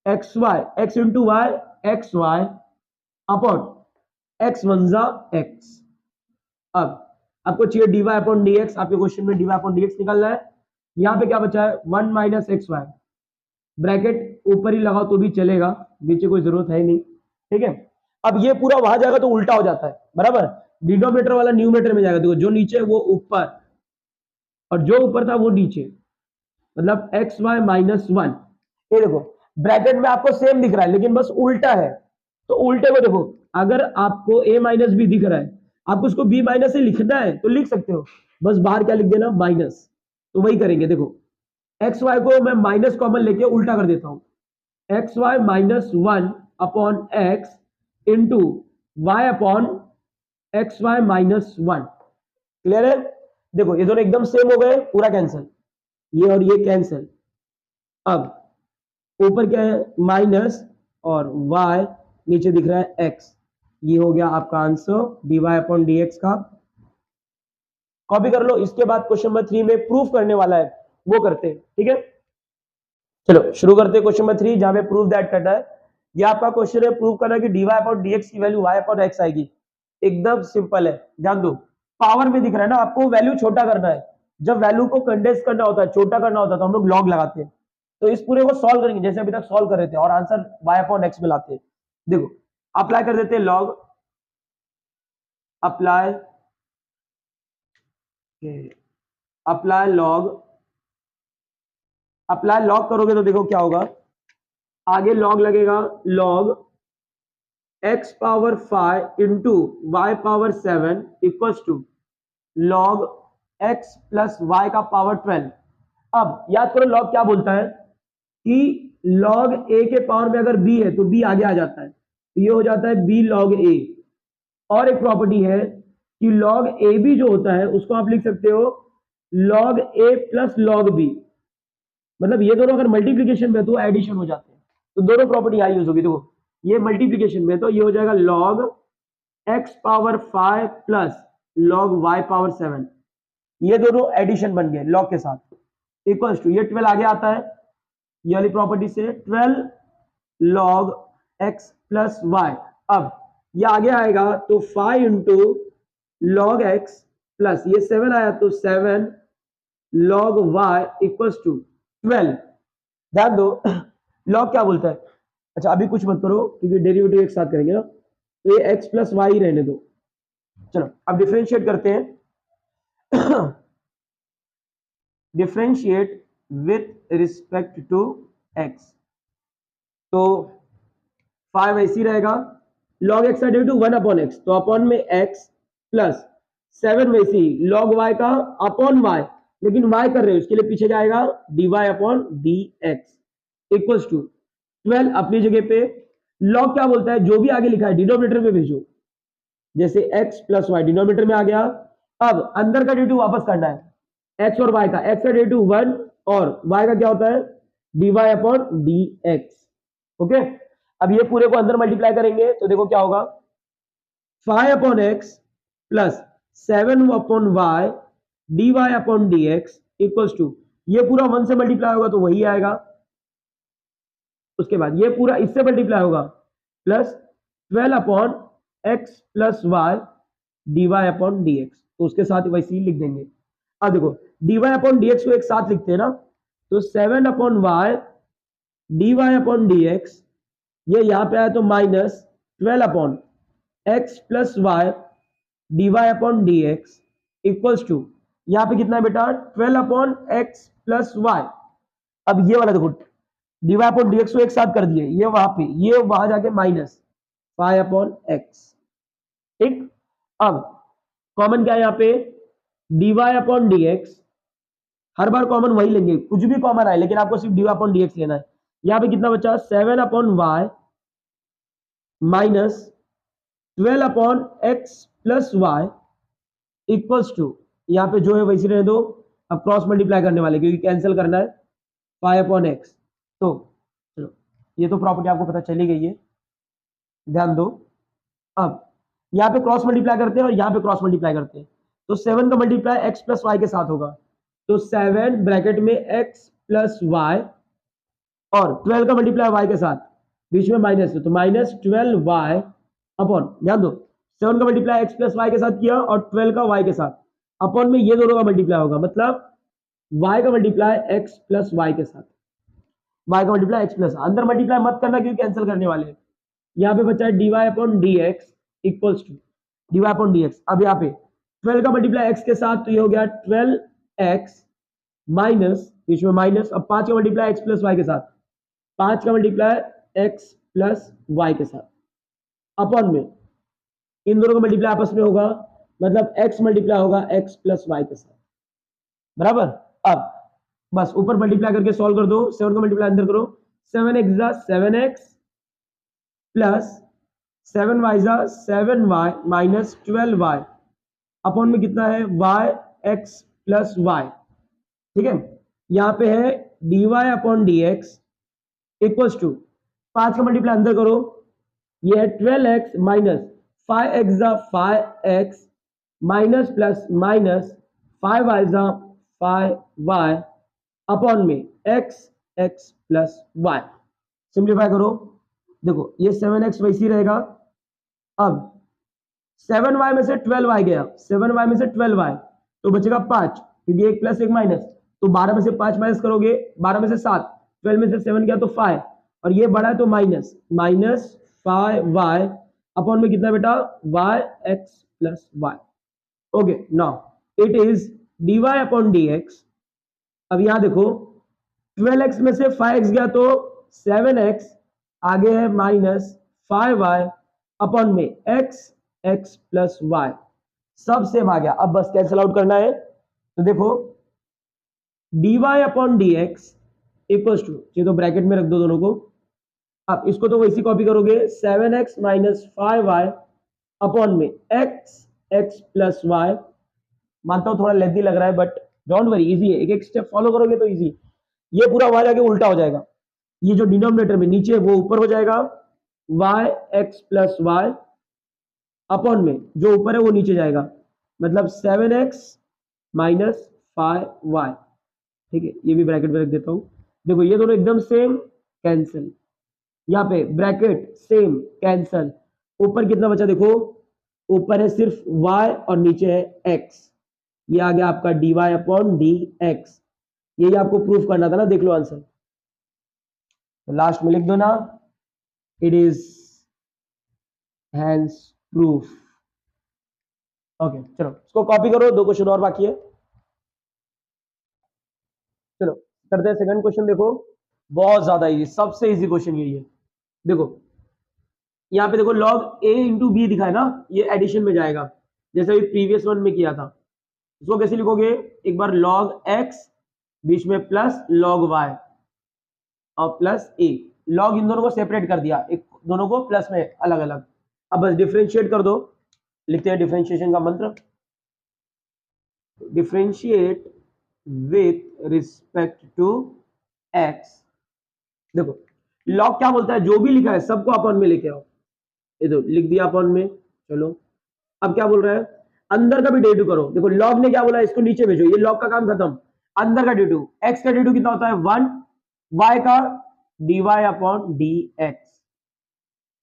x y, x into y x y upon x one जा एक्स। अब आपको चाहिए d y upon d x, आपके क्वेश्चन में d y upon d x निकालना है, यहाँ पे क्या बचा है 1 माइनस एक्स वाई, ब्रैकेट ऊपर ही लगाओ तो भी चलेगा, नीचे कोई जरूरत है नहीं। ठीक है, अब ये पूरा वहां जाएगा तो उल्टा हो जाता है, बराबर, डिनोमिनेटर वाला न्यूमरेटर में जाएगा, देखो जो नीचे है वो ऊपर और जो ऊपर था वो नीचे, मतलब एक्स वाई माइनस 1, ये देखो ब्रैकेट में आपको सेम दिख रहा है लेकिन बस उल्टा है, तो उल्टे को देखो, अगर आपको a माइनस बी दिख रहा है, आपको उसको b माइनस से लिखना है तो लिख सकते हो, बस बाहर क्या लिख देना माइनस, तो वही करेंगे, देखो एक्स वाई को मैं माइनस कॉमन लेके उल्टा कर देता हूं, x y minus 1 upon x into y upon x y minus 1, clear है, देखो ये दोनों एकदम सेम हो गए, पूरा कैंसिल, ये और ये कैंसिल, अब ऊपर क्या है माइनस और y नीचे दिख रहा है x, ये हो गया आपका आंसर dy अपॉन dx का, कॉपी कर लो। इसके बाद क्वेश्चन नंबर 3 में प्रूफ करने वाला है, वो करते हैं, ठीक है, चलो शुरू करते हैं क्वेश्चन नंबर 3, जहां पे प्रूफ दैट करना है, ये आपका क्वेश्चन है, प्रूफ करना है कि dy अपॉन dx की वैल्यू y अपॉन x आएगी, एकदम सिंपल है, ध्यान दो, पावर में दिख रहा है ना, आपको वैल्यू छोटा करना है, जब वैल्यू को कंडेंस करना होता है, छोटा करना होता है तो हम लोग लॉग लगाते हैं, तो इस पूरे को सॉल्व करेंगे जैसे अभी तक सॉल्व कर रहे थे और आंसर y अपॉन x में लाते हैं, देखो अप्लाई कर देते हैं log, apply log, apply log करोगे तो देखो क्या होगा, आगे लॉग लगेगा, log x power 5 into y power 7 equals to log x plus y का पावर 12। अब याद करो लॉग क्या बोलता है कि log a के पावर में अगर b है तो b आगे आ जाता है, तो ये हो जाता है b log a, और एक प्रॉपर्टी है कि log a b जो होता है उसको आप लिख सकते हो log a plus log b, मतलब ये दोनों अगर मल्टीप्लीकेशन में तो एडिशन हो जाते हैं, तो दोनों प्रॉपर्टी यहाँ यूज होगी, देखो ये मल्टीप्लीकेशन में तो ये हो जाएगा log x power 5 plus log y power 7, ये दोनों एडिशन बन गए log के साथ इक्वल्स टू, ये 12 आगे आता है ये वाली प्रॉपर्टी से 12 log x प्लस वाई, अब ये आगे आएगा तो 5 इंटू log x प्लस ये 7 आया तो 7 log y इक्वल्स टू 12, ध्यान दो log क्या बोलता है, अच्छा अभी कुछ मत करो क्योंकि डेरिवेटिव एक साथ करेंगे ना, तो ये x प्लस वाई रहने दो, चलो अब डिफरेंशिएट करते हैं differentiate with respect to x, तो 5 ऐसी रहेगा, log x का डेरिवेटिव 1 अपॉन x, तो अपॉन में x प्लस 7 वैसी log y का अपॉन y, लेकिन y कर रहे हो इसके लिए पीछे जाएगा dy upon dx equals to 12 अपनी जगह पे, log क्या बोलता है जो भी आगे लिखा है डिनोमिनेटर में भेजो, जैसे x प्लस वाई डिनोमिनेटर में आ गया, अब अंदर का डेरिवेटिव वापस करना है x और y का, x का डेरिवेटिव 1 और y का क्या होता है dy अपॉन dx, ओके, अब ये पूरे को अंदर मल्टीप्लाई करेंगे तो देखो क्या होगा 5 upon x plus 7 upon y dy upon dx equals to, ये पूरा 1 से मल्टीप्लाई होगा तो वही आएगा, उसके बाद ये पूरा इससे मल्टीप्लाई होगा plus 12 upon x plus y d y upon d x, तो उसके साथ वैसे ही लिख देंगे। अब देखो d y upon d x को एक साथ लिखते हैं ना, तो 7 upon y d y upon d x, ये यहां पे आया तो minus 12 upon x plus y d y upon d x equals to, यहां पे कितना है बेटा 12 अपॉन एक्स प्लस वाई। अब ये वाला देखो d y upon d x को एक साथ कर दिए, ये वहां पे, ये वहां जाके माइनस 5 अपॉन एक्स, ठीक। अब कॉमन क्या है यहाँ पे, d y upon d x, हर बार कॉमन वही लेंगे, कुछ भी कॉमन आए लेकिन आपको सिर्फ d y upon d x लेना है। यहाँ पे कितना बचा 7 upon y minus 12 upon x plus y equals to, यहाँ पे जो है वैसे रहने दो, अब क्रॉस मल्टीप्लाई करने वाले क्योंकि कैंसिल करना है 5 अपॉन एक्स। तो चलो ये तो प्रॉपर्टी आपको पता चली गई है, ध्यान दो। अब यहाँ पे क्रॉस मल्टीप्लाई करते हैं और यहाँ पे क्रॉस मल्टीप्लाई करते हैं, तो 7 का मल्टीप्लाई एक्स प्लस वाई के साथ होगा, तो 7 ब्रैकेट में एक्स प्लस वाई और 12 का मल्टीप्लाई वाई के साथ, बीच में माइनस है तो माइनस 12 वाई अपॉन, ध्यान दो 7 का मल्टीप्लाई एक्स प्लस वाई के साथ किया और 12 का वाई के साथ, अपॉन में ये दोनों का मल्टीप्लाई होगा, मतलब y का मल्टीप्लाई एक्स प्लस वाई के साथ, y का मल्टीप्लाई एक्स प्लस, अंदर मल्टीप्लाई मत करना क्योंकि कैंसिल करने वाले हैं। यहाँ पे बचा है d y upon d x equals to d y upon d x. अब यहाँ पे 12 का मल्टीप्लाई एक्स के साथ, तो ये हो गया 12x माइनस, बीच में माइनस, अब 5 का मल्टीप्लाई एक्स प्लस वाई के साथ, 5 का मल्टीप्लाई एक्स प्लस वाई के साथ, अपॉन में इन दोनों का मल्टीप्लाई आपस में होगा, मतलब x मल्टीप्लाई होगा x प्लस वाई के साथ, बराबर। अब बस ऊपर मल्टीप्लाई करके सॉल्व कर दो, 7 का मल्टीप्लाई अंदर करो, 7x जा 7x प्लस 7y जा 7y माइनस 12y अपॉन में कितना है yx प्लस y, ठीक है। यहाँ पे है dy upon dx equals to 5 का मल्टीप्लाई अंदर करो, ये है 12x माइनस 5x जा 5x minus plus minus 5y जा 5y अपॉन में x x plus y, simplify करो, देखो ये 7x वैसे ही रहेगा। अब 7y में से 12y गया, 7y में से 12y तो बचेगा 5, क्योंकि एक प्लस एक माइनस, तो 12 में से 5 माइनस करोगे, 12 में से 7, 12 में से 7 गया तो 5, और ये बड़ा है तो माइनस, माइनस 5y अपॉन में कितना बेटा yx plus y। Okay, now it is dy upon dx। अब यहां देखो 12x में से 5x गया तो 7x, आगे है माइनस 5y अपॉन में x x प्लस y, सब सेम आ गया। अब बस कैंसिल आउट करना है, तो देखो dy upon dx equals to, ये तो ब्रैकेट में रख दो दोनों को, अब इसको तो वैसी कॉपी करोगे 7x माइनस 5y अपॉन में x x प्लस y। मानता हूं थोड़ा लेंथी लग रहा है बट डोंट वरी, इजी है, एक एक स्टेप फॉलो करोगे तो इजी। ये पूरा y जाके उल्टा हो जाएगा, ये जो डिनोमिनेटर में नीचे वो ऊपर हो जाएगा, y x plus y upon में जो ऊपर है वो नीचे जाएगा, मतलब 7x माइनस 5y, ठीक है। ये भी ब्रैकेट में रख देता हूं, देखो ये दोनों एकदम सेम, कैंसिल, यहाँ पे ब्रैकेट सेम कैंसिल, ऊपर कितना बचा देखो, ऊपर है सिर्फ y और नीचे है x, ये आ गया आपका dy अपॉन dx। यही आपको प्रूफ करना था ना, देख लो आंसर, तो लास्ट में लिख दो ना, it is hence proof. Okay चलो इसको कॉपी करो, 2 क्वेश्चन और बाकी है, चलो करते हैं सेकंड क्वेश्चन। देखो बहुत ज्यादा इजी, सबसे इजी क्वेश्चन यही है। देखो यहाँ पे देखो log a इंटू बी दिखा है ना, ये एडिशन में जाएगा जैसे अभी प्रीवियस वन में किया था। इसको कैसे लिखोगे, एक बार log x बीच में प्लस log y और प्लस a, log इन दोनों को सेपरेट कर दिया, एक दोनों को प्लस में अलग अलग। अब बस डिफरेंशिएट कर दो, लिखते हैं डिफरेंशिएशन का मंत्र, differentiate with respect to x। देखो log क्या बोलता है, जो भी लिखा है सबको अपॉन में लेके आओ, ये तो लिख दिया अपॉन में। चलो अब क्या बोल रहा है, अंदर का भी डेरिवेटिव करो। देखो log ने क्या बोला, इसको नीचे भेजो, ये log का काम खत्म। अंदर का डेरिवेटिव, x का डेरिवेटिव कितना होता है 1, y का dy अपॉन dx।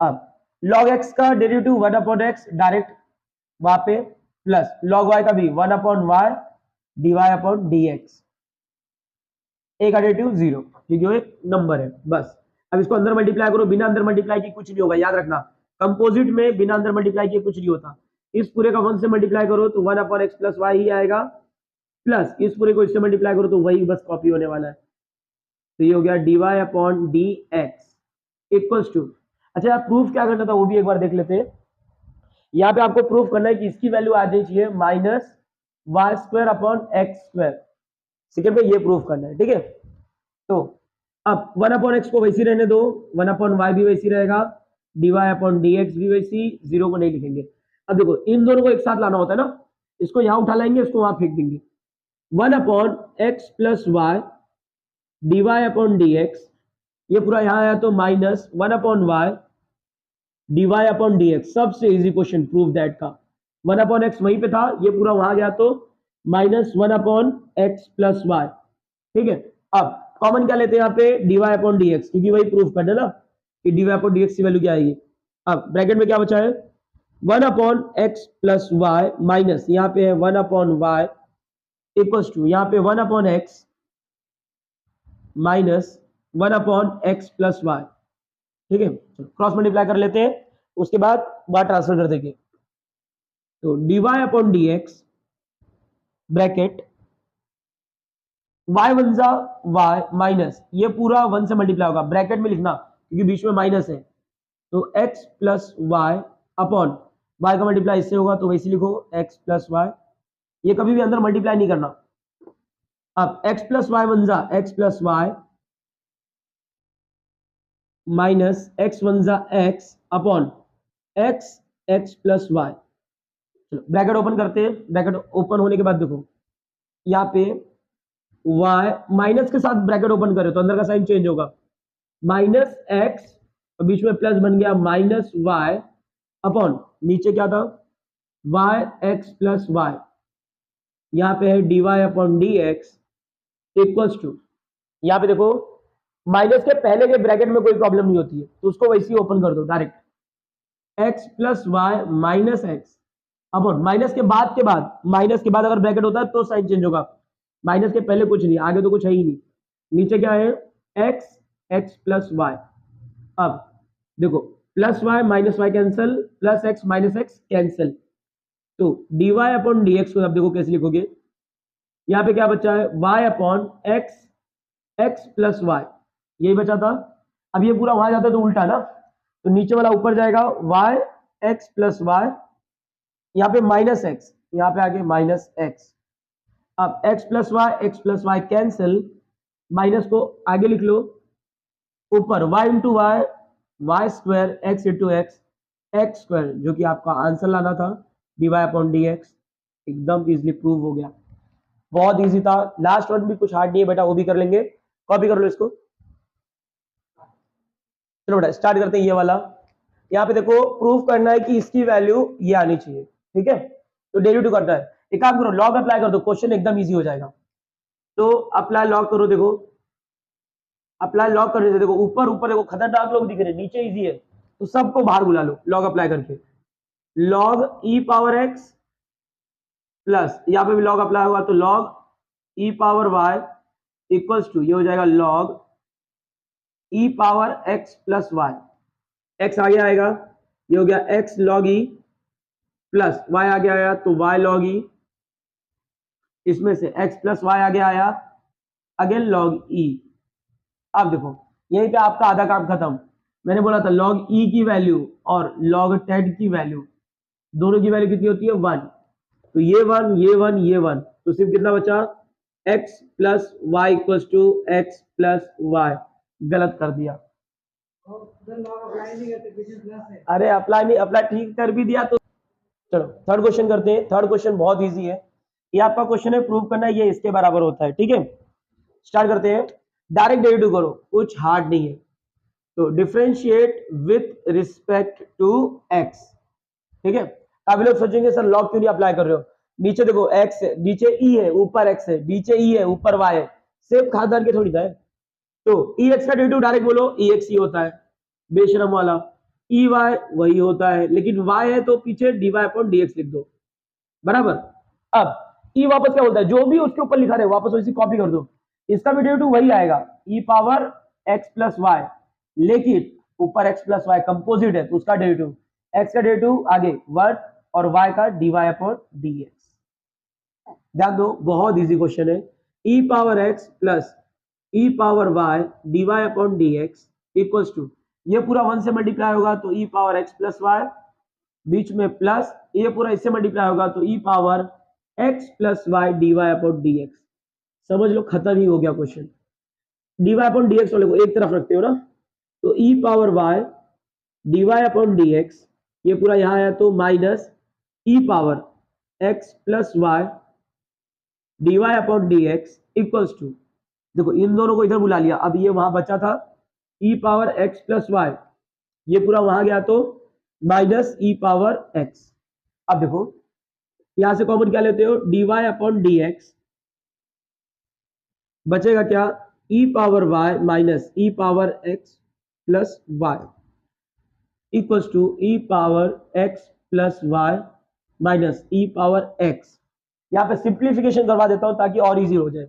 अब log x का डेरिवेटिव 1/x डायरेक्ट वहां पे, प्लस log y का भी 1/y dy/dx, ए का डेरिवेटिव 0, क्योंकि वो एक नंबर है बस। अब इसको अंदर मल्टीप्लाई करो, बिना अंदर मल्टीप्लाई किए कुछ नहीं होगा, याद रखना कंपोजिट में बिना अंदर मल्टीप्लाई किए कुछ नहीं होता। इस पूरे का 1 से मल्टीप्लाई करो तो 1/x + y ही आएगा, प्लस इस पूरे को इससे मल्टीप्लाई करो तो वही बस कॉपी होने वाला है। तो ये हो गया dy/dx इक्वल्स टू, अच्छा यार प्रूफ क्या करना था वो भी एक बार देख लेते हैं। यहाँ पे आपको प्रूफ करना है कि इसकी वैल्यू आ जानी चाहिए -y² सेकेंड पे, ये प्रूफ करना है, ठीक है। तो अब 1/x को वैसी रहने दो, 1/y भी वैसी रहेगा, dy/dx भी वैसी, 0 को नहीं लिखेंगे। अब देखो इन दोनों को एक साथ लाना होता है ना, इसको यहां उठा लाएंगे, इसको वहां फेंक देंगे। 1/x + y dy/dx, ये पूरा यहां आया तो -1/y dy/dx, सबसे इजी क्वेश्चन प्रूफ दैट का। 1/x वहीं पे था, ये पूरा वहां गया तो -1/x + y, ठीक है। अब कॉमन क्या लेते हैं यहाँ पे, dy/dx, क्योंकि वही प्रूफ करना ना कि dy/dx की वैल्यू क्या आएगी। अब ब्रैकेट में क्या बचा है, 1/x + y माइनस यहाँ पे है 1/y इक्वल्स टू, यहाँ पे 1/x माइनस 1/x + y, ठीक है। क्रॉस मल्टीप्लाई कर लेते हैं, उसके बाद बार ट्रांसफर कर देंगे। तो dy/dx ब्रैकेट y1 जा y माइनस, ये पूरा 1 से मल्टीप्लाई होगा, ब्रैकेट में लिखना क्योंकि बीच में माइनस है। तो x + y अपॉन y का मल्टीप्लाई इससे होगा तो वैसे लिखो x + y, ये कभी भी अंदर मल्टीप्लाई नहीं करना। अब x + y1 जा x + y माइनस x1 जा x अपॉन x + y। चलो ब्रैकेट ओपन करते हैं, ब्रैकेट ओपन होने के बाद देखो यहाँ पे y माइनस के साथ ब्रैकेट ओपन करे तो अंदर का साइन चेंज होगा, -x और बीच में प्लस बन गया -y अपॉन नीचे क्या था yx + y, यहाँ पे है dy/dx इक्वल्स टू, यहाँ पे देखो माइनस के पहले के ब्रैकेट में कोई प्रॉब्लम नहीं होती है तो उसको वैसे ही ओपन कर दो direct, x + y minus x upon minus के बाद अगर ब्रैकेट होता है तो साइन चेंज होगा, माइनस के पहले कुछ नहीं, आगे तो कुछ है ही नहीं, नीचे क्या है x + y। अब देखो +y -y cancel, +x -x cancel, तो dy/dx को अब देखो कैसे लिखोगे, यहाँ पे क्या बचा है y/x + y, यही बचा था। अब ये पूरा वहां जाता है तो उल्टा ना, तो नीचे वाला ऊपर जाएगा yx + y, यहाँ पे -x, यहाँ पे आगे -x। अब x + y कैंसिल, माइनस को आगे लिख लो, ऊपर y × y² x × x² जो कि आपका आंसर लाना था dy/dx, एकदम इजीली प्रूव हो गया, बहुत इजी था। लास्ट वन भी कुछ हार्ड नहीं है बेटा, वो भी कर लेंगे, कॉपी कर लो इसको। चलो बेटा स्टार्ट करते हैं ये वाला। यहाँ पे देखो प्रूफ करना है कि इसकी वैल्यू ये आनी चाहिए, ठीक है। तो डेरिवेटिव करना है, एक काम करो लॉग अप्लाई कर दो, क्वेश्चन एकदम इजी हो जाएगा। तो अप्लाई लॉग करो, देखो अप्लाई लॉग करने से देखो ऊपर देखो खतरनाक लोग दिख रहे हैं, नीचे इजी है, तो सबको बाहर बुला लो लॉग अप्लाई करके। log e⁻x प्लस यहाँ पे भी लॉग अप्लाई होगा तो log e⁻y इक्वल्स टू, ये हो जाएगा log e⁻x + y, x आगे आएगा, ये हो गया x log e plus y आगे आया तो y log e, इसमें से x + y आगे आया अगेन log e। अब देखो यहीं पे आपका आधा काम खत्म, मैंने बोला था log e की वैल्यू और log 10 की वैल्यू, दोनों की वैल्यू कितनी होती है 1, तो ये 1 ये 1 ये 1, तो सिर्फ कितना बचा x + y = x + y, गलत कर दिया। अरे अप्लाई ठीक कर भी दिया तो। चलो थर्ड क्वेश्चन करते हैं, थर्ड क्वेश्चन बहुत इजी है, ये आपका क्वेश्चन है, प्रूव करना है ये इसके बराबर होता है, ठीक है। स्टार्ट करते हैं, डायरेक्ट डेरिवेटिव करो, कुछ हार्ड नहीं है। तो differentiate with respect to x, ठीक है। काफी लोग सोचेंगे सर लॉग क्यों नहीं अप्लाई कर रहे हो, नीचे देखो x है, नीचे e है, ऊपर x है, नीचे e है, ऊपर y है, सेम खासदार के थोड़ी था। तो ex का डेरिवेटिव डायरेक्ट बोलो ex ही होता है, बेशरम वाला। ई वाई वही होता है, लेकिन वाई है तो पीछे dy अपॉन dx लिख दो, बराबर। अब ई वापस क्या बोलता है, जो भी उसके ऊपर लिखा रहे वापस वैसे कॉपी कर दो, इसका भी डेरिवेटिव वही आएगा, ई पावर एक्स प्लस वाई, लेकिन ऊपर एक्स प्लस वाई कंपोजिट है तो उसका डेरिवेटिव, एक्स का डेरिवेटिव आगे 1 और वाई का dy अपॉन dx। ध्यान दो, बहुत इजी क्वेश्चन है। E power x plus e power y dy upon dx equals to, ये पूरा 1 से मल्टीप्लाई होगा तो e power x plus y, बीच में प्लस, ये पूरा इससे मल्टीप्लाई होगा तो e power x plus y dy upon dx। समझ लो, खत्म ही हो गया क्वेश्चन। dy अपॉन dx वाले को एक तरफ रखते हो ना, तो e power y dy upon dx, ये पूरा यहां आया तो minus e power x plus y dy upon dx equals to, देखो इन दोनों को इधर बुला लिया, अब ये वहां बचा था ई पावर एक्स प्लस वाई, ये पूरा वहां गया तो माइनस ई पावर एक्स। अब देखो यहां से कॉमन क्या लेते हो, dy अपॉन dx, बचेगा क्या, e power y minus e power x plus y equals to e power x plus y minus e power x. यहाँ पे सिंप्लीफिकेशन करवा देता हूं ताकि और इजी हो जाए।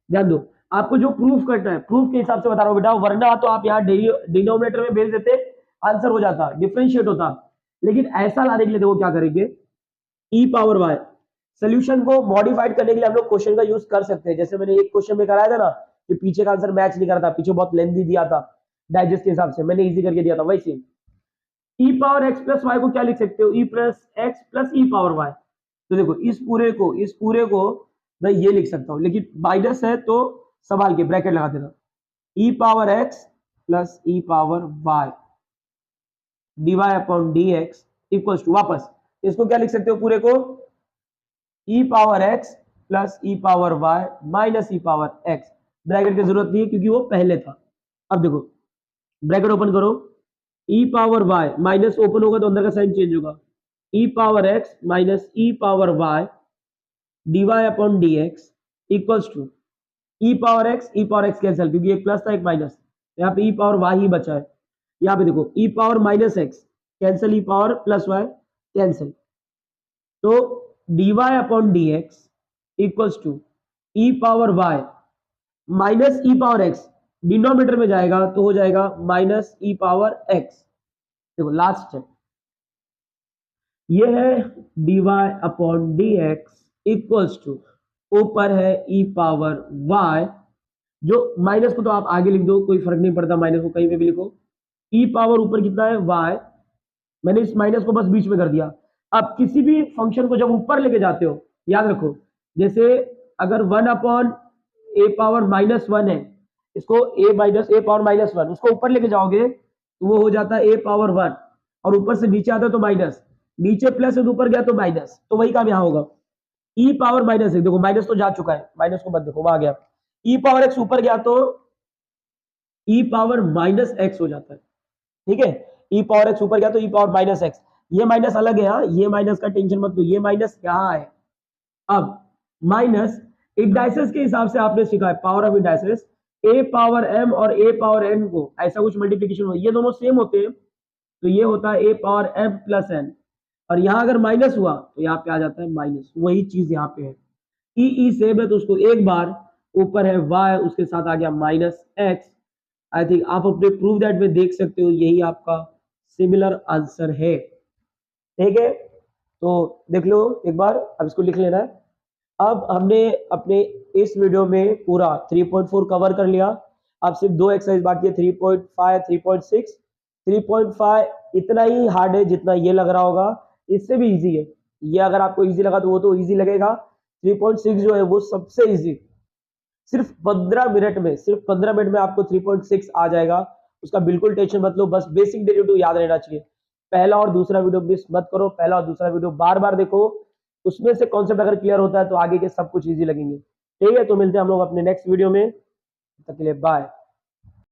ध्यान दो, आपको जो प्रूफ करना है प्रूफ के हिसाब से बता रहा हूं बेटा, वरना तो आप यहाँ डिनोमिनेटर में भेज देते, आंसर हो जाता, डिफरेंशिएट होता, लेकिन ऐसा लाने के लिए देखो क्या करेंगे, ई पावर वाई, सोल्यूशन को मॉडिफाइड करने के लिए हम लोग क्वेश्चन का यूज कर सकते हैं। जैसे मैंने एक क्वेश्चन में कराया था ना कि पीछे का आंसर मैच नहीं कर रहा था, पीछे बहुत लेंथी दिया था, डाइजेस्ट के हिसाब से मैंने इजी करके दिया था, वैसे ई पावर एक्स प्लस वाई को क्या लिख सकते हो, E plus x plus e power Y. तो देखो इस पूरे को मैं ये लिख सकता हूं, लेकिन माइनस है तो संभाल के ब्रैकेट लगा देना, e power x plus e power y dy upon dx equals to, वापस इसको क्या लिख सकते हो पूरे को, e power x plus e power y minus e power x, bracket की जरूरत नहीं है क्योंकि वो पहले था। अब देखो ब्रैकेट ओपन करो, e power y minus open होगा तो अंदर का साइन चेंज होगा, e power x minus e power y dy upon dx equals to, e power x cancel क्योंकि एक प्लस था एक माइनस, यहाँ पे ई पावर वाई ही बचा है। यहाँ पे देखो e power minus x cancel, e power plus y cancel, तो dy upon dx equals to e power y minus e power x, denominator में जाएगा तो हो जाएगा माइनस ई पावर एक्स। देखो लास्ट है, ये है dy upon dx equals to, ऊपर है ई पावर y, जो माइनस को तो आप आगे लिख दो, कोई फर्क नहीं पड़ता, माइनस को कहीं पे भी लिखो, ई पावर ऊपर कितना है y, मैंने इस माइनस को बस बीच में कर दिया। अब किसी भी फंक्शन को जब ऊपर लेके जाते हो याद रखो, जैसे अगर 1 अपॉन ए पावर माइनस 1 है, इसको ए पावर माइनस 1 उसको ऊपर लेके जाओगे तो वो हो जाता है ए पावर 1, और ऊपर से नीचे आता है तो माइनस, नीचे प्लस है तो ऊपर गया तो माइनस, तो वही काम यहाँ होगा, ई पावर माइनस है, देखो माइनस तो जा चुका है, माइनस को मत देखो वहां गया, ई पावर एक्स ऊपर गया तो ई पावर माइनस एक्स हो जाता है, ठीक है, ई पावर एक्स ऊपर गया तो ई पावर माइनस एक्स, ये माइनस अलग है, हाँ ये माइनस का टेंशन मत लो, ये माइनस यहाँ है। अब माइनस इंडाइसेस के हिसाब से आपने सीखा है power of indices, a power m और ए पावर एन को ऐसा कुछ मल्टीप्लीकेशन हो, ये दोनों सेम होते हैं तो ये होता है ए पावर एम प्लस एन, और यहां अगर माइनस हुआ तो यहाँ पे आ जाता है माइनस, वही चीज यहाँ पे है, ई सेम है तो उसको एक बार, ऊपर है y उसके साथ आ गया माइनस एक्स। आई थिंक आप अपने प्रूफ दैट में देख सकते हो, यही आपका सिमिलर आंसर है, ठीक है, तो देख लो एक बार, अब इसको लिख लेना है। अब हमने अपने इस वीडियो में पूरा 3.4 कवर कर लिया, अब सिर्फ दो एक्सरसाइज बाकी है, 3.5 3.6। 3.5 इतना ही हार्ड है जितना ये लग रहा होगा, इससे भी इजी है, ये अगर आपको इजी लगा तो वो तो इजी लगेगा, 3.6 जो है वो सबसे इजी, सिर्फ 15 मिनट में आपको 3.6 आ जाएगा, उसका बिल्कुल टेंशन मत लो, बस बेसिक डेरिवेटिव याद रहना चाहिए। पहला और दूसरा वीडियो मिस मत करो, पहला और दूसरा वीडियो बार बार देखो, उसमें से कॉन्सेप्ट अगर क्लियर होता है तो आगे के सब कुछ इजी लगेंगे, ठीक है, तो मिलते हैं हम लोग अपने नेक्स्ट वीडियो में, तब तक के लिए बाय।